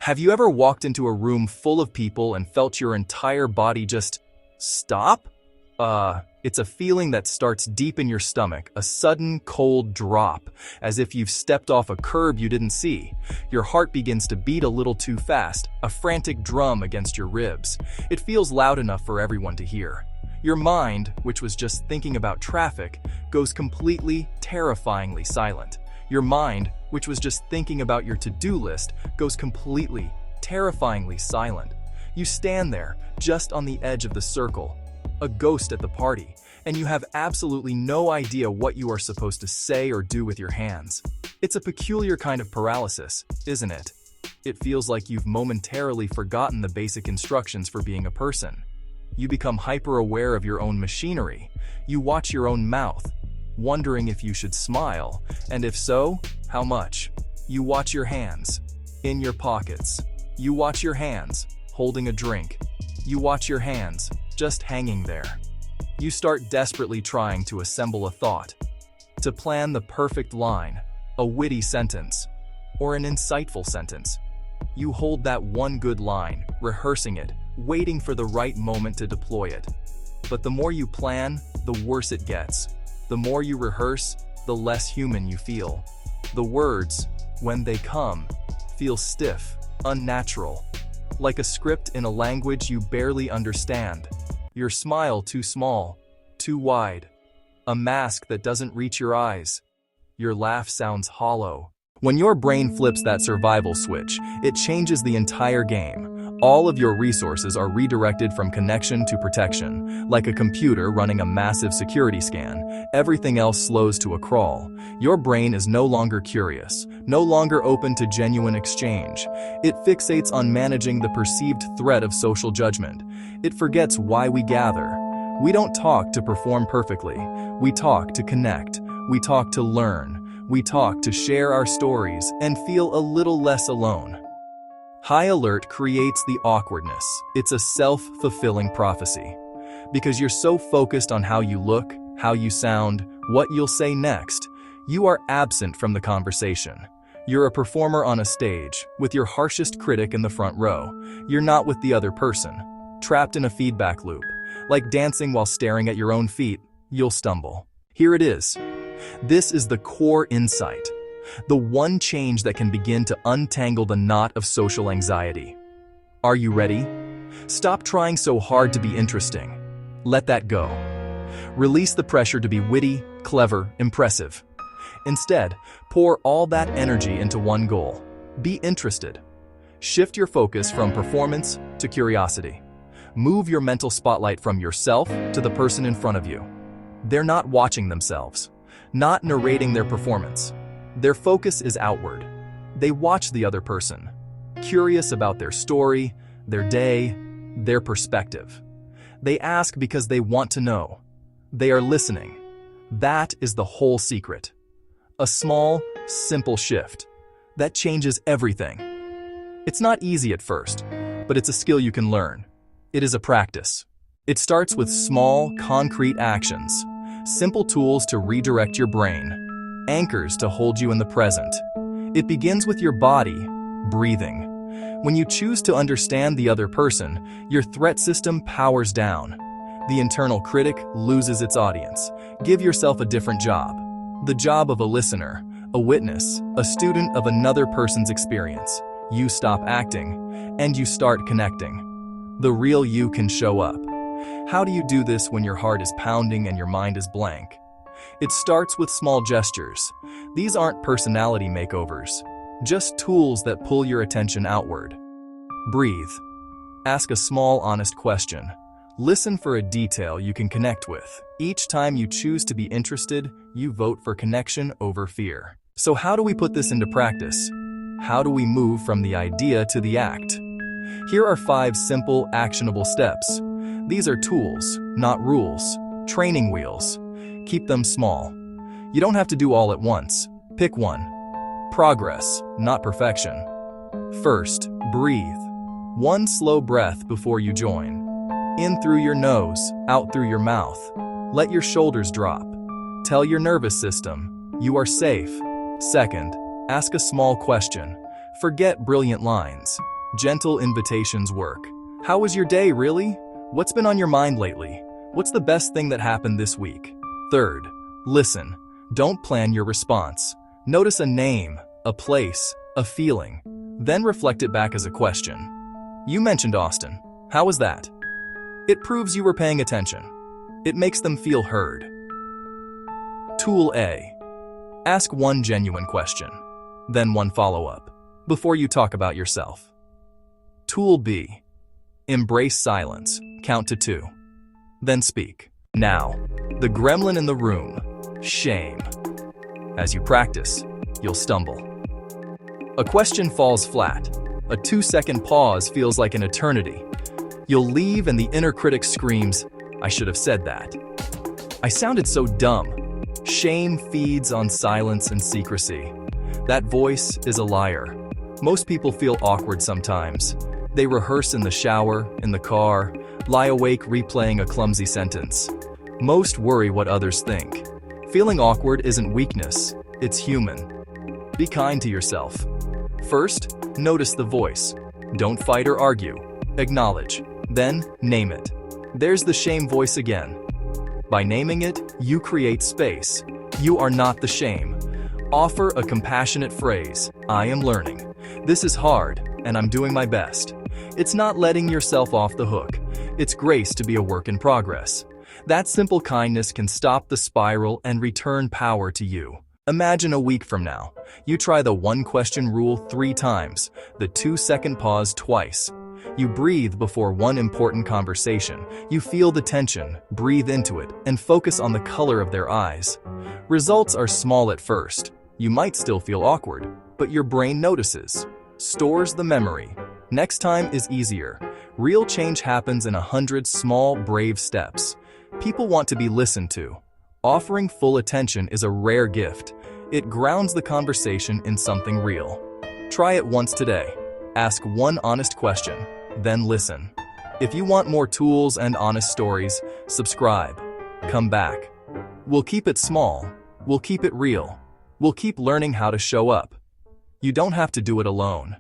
Have you ever walked into a room full of people and felt your entire body just stop? It's a feeling that starts deep in your stomach, a sudden cold drop, as if you've stepped off a curb you didn't see. Your heart begins to beat a little too fast, a frantic drum against your ribs. It feels loud enough for everyone to hear. Your mind, which was just thinking about traffic, goes completely, terrifyingly silent. Your mind, which was just thinking about your to-do list, goes completely, terrifyingly silent. You stand there, just on the edge of the circle, a ghost at the party, and you have absolutely no idea what you are supposed to say or do with your hands. It's a peculiar kind of paralysis, isn't it? It feels like you've momentarily forgotten the basic instructions for being a person. You become hyper-aware of your own machinery. You watch your own mouth, wondering if you should smile, and if so, how much. You watch your hands, in your pockets. You watch your hands, holding a drink. You watch your hands, just hanging there. You start desperately trying to assemble a thought, to plan the perfect line, a witty sentence, or an insightful sentence. You hold that one good line, rehearsing it, waiting for the right moment to deploy it. But the more you plan, the worse it gets. The more you rehearse, the less human you feel. The words, when they come, feel stiff, unnatural, like a script in a language you barely understand. Your smile too small, too wide, a mask that doesn't reach your eyes. Your laugh sounds hollow. When your brain flips that survival switch, it changes the entire game. All of your resources are redirected from connection to protection. Like a computer running a massive security scan, everything else slows to a crawl. Your brain is no longer curious, no longer open to genuine exchange. It fixates on managing the perceived threat of social judgment. It forgets why we gather. We don't talk to perform perfectly. We talk to connect. We talk to learn. We talk to share our stories and feel a little less alone. High alert creates the awkwardness. It's a self-fulfilling prophecy. Because you're so focused on how you look, how you sound, what you'll say next, you are absent from the conversation. You're a performer on a stage, with your harshest critic in the front row. You're not with the other person, trapped in a feedback loop. Like dancing while staring at your own feet, you'll stumble. Here it is. This is the core insight. The one change that can begin to untangle the knot of social anxiety. Are you ready? Stop trying so hard to be interesting. Let that go. Release the pressure to be witty, clever, impressive. Instead, pour all that energy into one goal. Be interested. Shift your focus from performance to curiosity. Move your mental spotlight from yourself to the person in front of you. They're not watching themselves, not narrating their performance. Their focus is outward. They watch the other person, curious about their story, their day, their perspective. They ask because they want to know. They are listening. That is the whole secret. A small, simple shift that changes everything. It's not easy at first, but it's a skill you can learn. It is a practice. It starts with small, concrete actions, simple tools to redirect your brain, anchors to hold you in the present. It begins with your body, breathing. When you choose to understand the other person, your threat system powers down. The internal critic loses its audience. Give yourself a different job. The job of a listener, a witness, a student of another person's experience. You stop acting, and you start connecting. The real you can show up. How do you do this when your heart is pounding and your mind is blank? It starts with small gestures. These aren't personality makeovers, just tools that pull your attention outward. Breathe. Ask a small, honest question. Listen for a detail you can connect with. Each time you choose to be interested, you vote for connection over fear. So how do we put this into practice? How do we move from the idea to the act? Here are 5 simple, actionable steps. These are tools, not rules. Training wheels. Keep them small. You don't have to do all at once. Pick one. Progress, not perfection. First, breathe. One slow breath before you join. In through your nose, out through your mouth. Let your shoulders drop. Tell your nervous system, you are safe. Second, ask a small question. Forget brilliant lines. Gentle invitations work. How was your day, really? What's been on your mind lately? What's the best thing that happened this week? Third, listen. Don't plan your response. Notice a name, a place, a feeling. Then reflect it back as a question. You mentioned Austin. How was that? It proves you were paying attention. It makes them feel heard. Tool A. Ask one genuine question, then one follow-up, before you talk about yourself. Tool B. Embrace silence. Count to 2. Then speak. Now, the gremlin in the room. Shame. As you practice, you'll stumble. A question falls flat. A 2-second pause feels like an eternity. You'll leave and the inner critic screams, "I should have said that. I sounded so dumb." Shame feeds on silence and secrecy. That voice is a liar. Most people feel awkward sometimes. They rehearse in the shower, in the car, lie awake replaying a clumsy sentence. Most worry what others think. Feeling awkward isn't weakness, it's human. Be kind to yourself. First, notice the voice. Don't fight or argue. Acknowledge. Then, name it. There's the shame voice again. By naming it, you create space. You are not the shame. Offer a compassionate phrase. I am learning. This is hard, and I'm doing my best. It's not letting yourself off the hook. It's grace to be a work in progress. That simple kindness can stop the spiral and return power to you. Imagine a week from now. You try the one-question rule 3 times, the 2-second pause twice. You breathe before one important conversation. You feel the tension, breathe into it, and focus on the color of their eyes. Results are small at first. You might still feel awkward, but your brain notices, stores the memory. Next time is easier. Real change happens in 100 small, brave steps. People want to be listened to. Offering full attention is a rare gift. It grounds the conversation in something real. Try it once today. Ask one honest question, then listen. If you want more tools and honest stories, subscribe. Come back. We'll keep it small. We'll keep it real. We'll keep learning how to show up. You don't have to do it alone.